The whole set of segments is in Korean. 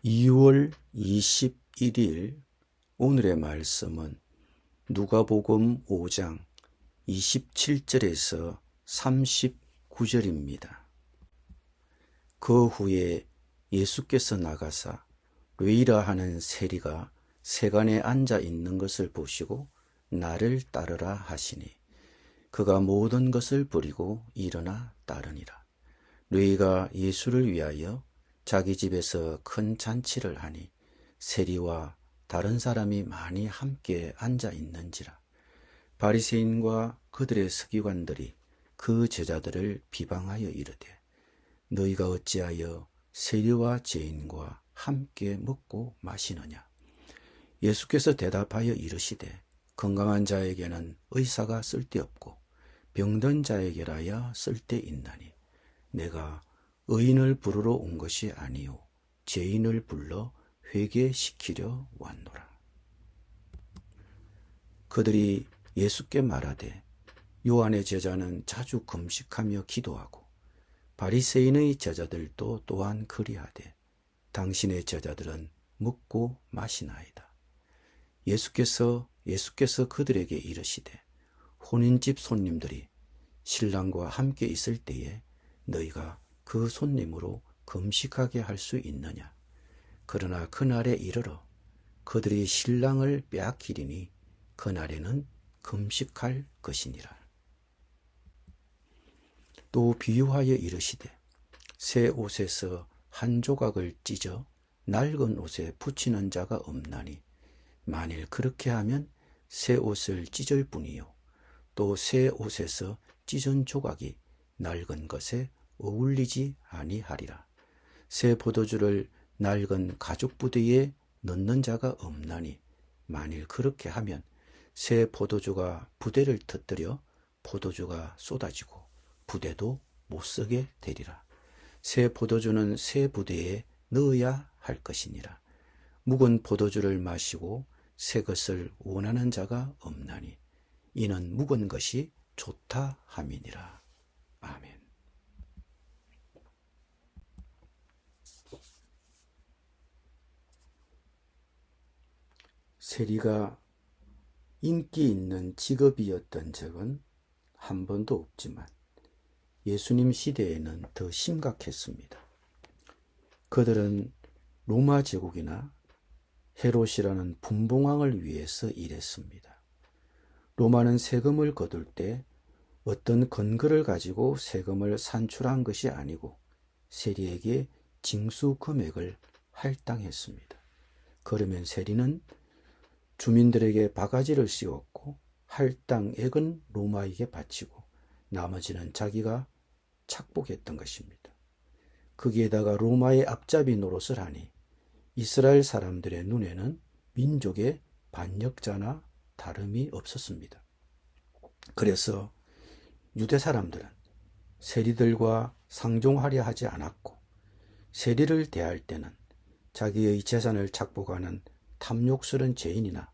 2월 21일 오늘의 말씀은 누가복음 5장 27절에서 39절입니다. 그 후에 예수께서 나가사 뢰이라 하는 세리가 세간에 앉아 있는 것을 보시고 나를 따르라 하시니 그가 모든 것을 버리고 일어나 따르니라. 뢰이가 예수를 위하여 자기 집에서 큰 잔치를 하니 세리와 다른 사람이 많이 함께 앉아 있는지라. 바리새인과 그들의 서기관들이 그 제자들을 비방하여 이르되 너희가 어찌하여 세리와 죄인과 함께 먹고 마시느냐. 예수께서 대답하여 이르시되 건강한 자에게는 의사가 쓸데없고 병든 자에게라야 쓸데있나니 내가 의인을 부르러 온 것이 아니요 죄인을 불러 회개시키려 왔노라. 그들이 예수께 말하되 요한의 제자는 자주 금식하며 기도하고 바리새인의 제자들도 또한 그리하되 당신의 제자들은 먹고 마시나이다. 예수께서 그들에게 이르시되 혼인집 손님들이 신랑과 함께 있을 때에 너희가 그 손님으로 금식하게 할 수 있느냐. 그러나 그날에 이르러 그들이 신랑을 빼앗기리니 그날에는 금식할 것이니라. 또 비유하여 이르시되 새 옷에서 한 조각을 찢어 낡은 옷에 붙이는 자가 없나니 만일 그렇게 하면 새 옷을 찢을 뿐이요 또 새 옷에서 찢은 조각이 낡은 것에 어울리지 아니하리라. 새 포도주를 낡은 가죽 부대에 넣는 자가 없나니 만일 그렇게 하면 새 포도주가 부대를 터뜨려 포도주가 쏟아지고 부대도 못 쓰게 되리라. 새 포도주는 새 부대에 넣어야 할 것이니라. 묵은 포도주를 마시고 새 것을 원하는 자가 없나니 이는 묵은 것이 좋다 함이니라. 아멘. 세리가 인기 있는 직업이었던 적은 한 번도 없지만 예수님 시대에는 더 심각했습니다. 그들은 로마 제국이나 헤롯이라는 분봉왕을 위해서 일했습니다. 로마는 세금을 거둘 때 어떤 근거를 가지고 세금을 산출한 것이 아니고 세리에게 징수 금액을 할당했습니다. 그러면 세리는 주민들에게 바가지를 씌웠고 할당액은 로마에게 바치고 나머지는 자기가 착복했던 것입니다. 거기에다가 로마의 앞잡이 노릇을 하니 이스라엘 사람들의 눈에는 민족의 반역자나 다름이 없었습니다. 그래서 유대 사람들은 세리들과 상종하려 하지 않았고 세리를 대할 때는 자기의 재산을 착복하는 탐욕스런 죄인이나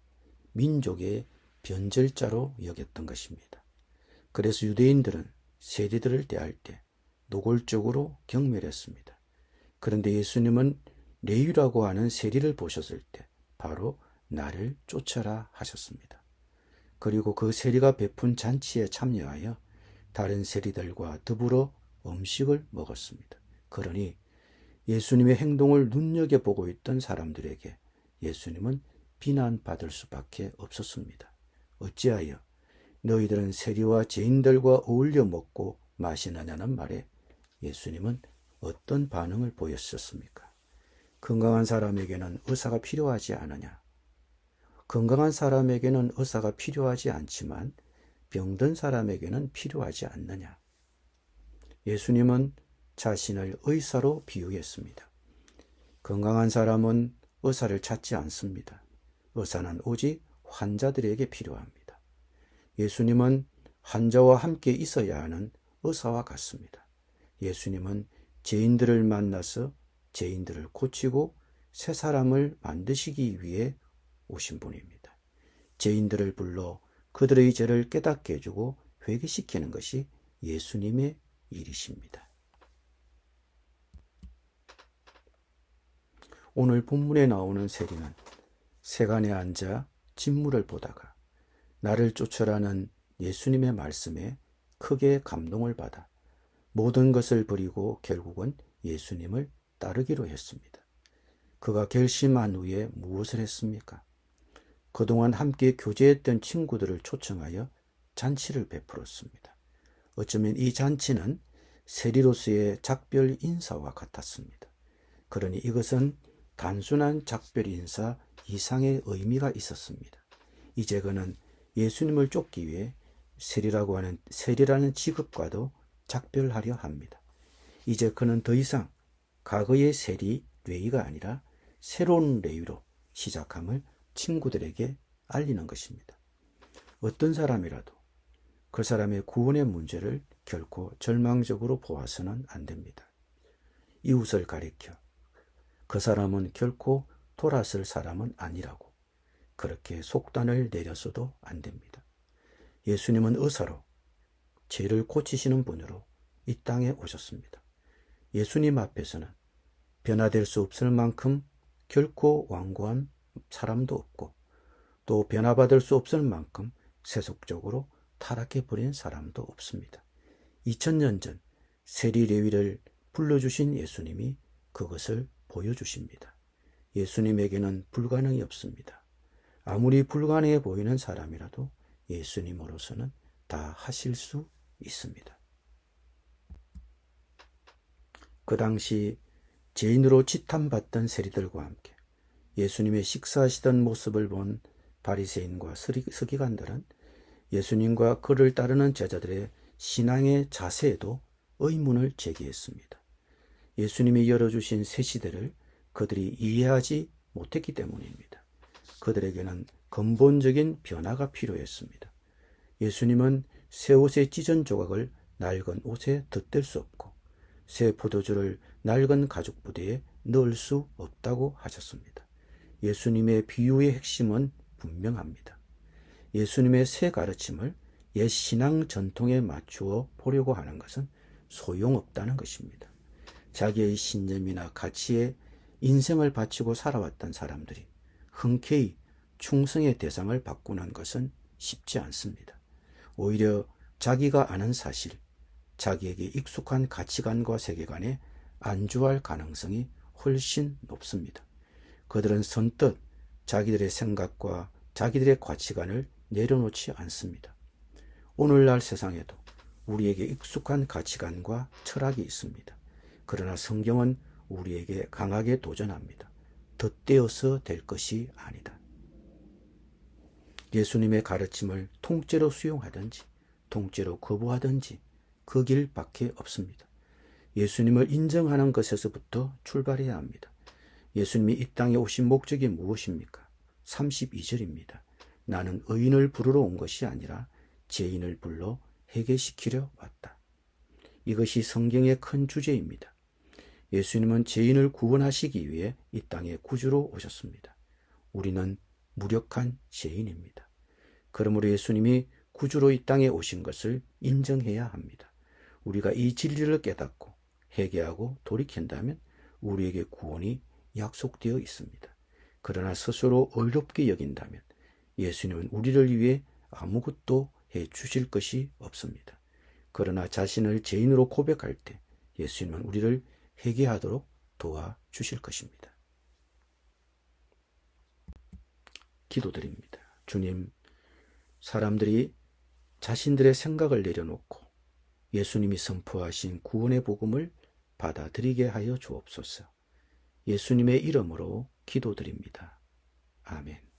민족의 변절자로 여겼던 것입니다. 그래서 유대인들은 세리들을 대할 때 노골적으로 경멸했습니다. 그런데 예수님은 레위라고 하는 세리를 보셨을 때 바로 나를 쫓아라 하셨습니다. 그리고 그 세리가 베푼 잔치에 참여하여 다른 세리들과 더불어 음식을 먹었습니다. 그러니 예수님의 행동을 눈여겨보고 있던 사람들에게 예수님은 비난받을 수밖에 없었습니다. 어찌하여 너희들은 세리와 죄인들과 어울려 먹고 마시느냐는 말에 예수님은 어떤 반응을 보였었습니까? 건강한 사람에게는 의사가 필요하지 않으냐? 건강한 사람에게는 의사가 필요하지 않지만 병든 사람에게는 필요하지 않느냐? 예수님은 자신을 의사로 비유했습니다. 건강한 사람은 의사를 찾지 않습니다. 의사는 오직 환자들에게 필요합니다. 예수님은 환자와 함께 있어야 하는 의사와 같습니다. 예수님은 죄인들을 만나서 죄인들을 고치고 새 사람을 만드시기 위해 오신 분입니다. 죄인들을 불러 그들의 죄를 깨닫게 해주고 회개시키는 것이 예수님의 일이십니다. 오늘 본문에 나오는 세리는 세간에 앉아 진물을 보다가 나를 쫓으라는 예수님의 말씀에 크게 감동을 받아 모든 것을 버리고 결국은 예수님을 따르기로 했습니다. 그가 결심한 후에 무엇을 했습니까? 그동안 함께 교제했던 친구들을 초청하여 잔치를 베풀었습니다. 어쩌면 이 잔치는 세리로서의 작별 인사와 같았습니다. 그러니 이것은 단순한 작별 인사 이상의 의미가 있었습니다. 이제 그는 예수님을 쫓기 위해 세리라는 직업과도 작별하려 합니다. 이제 그는 더 이상 과거의 세리 레위가 아니라 새로운 레위로 시작함을 친구들에게 알리는 것입니다. 어떤 사람이라도 그 사람의 구원의 문제를 결코 절망적으로 보아서는 안 됩니다. 이웃을 가리켜 그 사람은 결코 돌아설 사람은 아니라고 그렇게 속단을 내려서도 안 됩니다. 예수님은 의사로 죄를 고치시는 분으로 이 땅에 오셨습니다. 예수님 앞에서는 변화될 수 없을 만큼 결코 완고한 사람도 없고 또 변화받을 수 없을 만큼 세속적으로 타락해버린 사람도 없습니다. 2000년 전 세리 레위를 불러주신 예수님이 그것을 보여주십니다. 예수님에게는 불가능이 없습니다. 아무리 불가능해 보이는 사람이라도 예수님으로서는 다 하실 수 있습니다. 그 당시 죄인으로 지탄받던 세리들과 함께 예수님의 식사하시던 모습을 본 바리새인과 서기관들은 예수님과 그를 따르는 제자들의 신앙의 자세에도 의문을 제기했습니다. 예수님이 열어주신 새 시대를 그들이 이해하지 못했기 때문입니다. 그들에게는 근본적인 변화가 필요했습니다. 예수님은 새 옷의 찢은 조각을 낡은 옷에 덧댈 수 없고 새 포도주를 낡은 가죽 부대에 넣을 수 없다고 하셨습니다. 예수님의 비유의 핵심은 분명합니다. 예수님의 새 가르침을 옛 신앙 전통에 맞추어 보려고 하는 것은 소용없다는 것입니다. 자기의 신념이나 가치에 인생을 바치고 살아왔던 사람들이 흔쾌히 충성의 대상을 바꾸는 것은 쉽지 않습니다. 오히려 자기가 아는 사실, 자기에게 익숙한 가치관과 세계관에 안주할 가능성이 훨씬 높습니다. 그들은 선뜻 자기들의 생각과 자기들의 가치관을 내려놓지 않습니다. 오늘날 세상에도 우리에게 익숙한 가치관과 철학이 있습니다. 그러나 성경은 우리에게 강하게 도전합니다. 덧대어서 될 것이 아니다. 예수님의 가르침을 통째로 수용하든지 통째로 거부하든지 그 길밖에 없습니다. 예수님을 인정하는 것에서부터 출발해야 합니다. 예수님이 이 땅에 오신 목적이 무엇입니까? 32절입니다. 나는 의인을 부르러 온 것이 아니라 죄인을 불러 회개시키려 왔다. 이것이 성경의 큰 주제입니다. 예수님은 죄인을 구원하시기 위해 이 땅에 구주로 오셨습니다. 우리는 무력한 죄인입니다. 그러므로 예수님이 구주로 이 땅에 오신 것을 인정해야 합니다. 우리가 이 진리를 깨닫고 회개하고 돌이킨다면 우리에게 구원이 약속되어 있습니다. 그러나 스스로 어렵게 여긴다면 예수님은 우리를 위해 아무것도 해 주실 것이 없습니다. 그러나 자신을 죄인으로 고백할 때 예수님은 우리를 회개하도록 도와주실 것입니다. 기도드립니다. 주님, 사람들이 자신들의 생각을 내려놓고 예수님이 선포하신 구원의 복음을 받아들이게 하여 주옵소서. 예수님의 이름으로 기도드립니다. 아멘.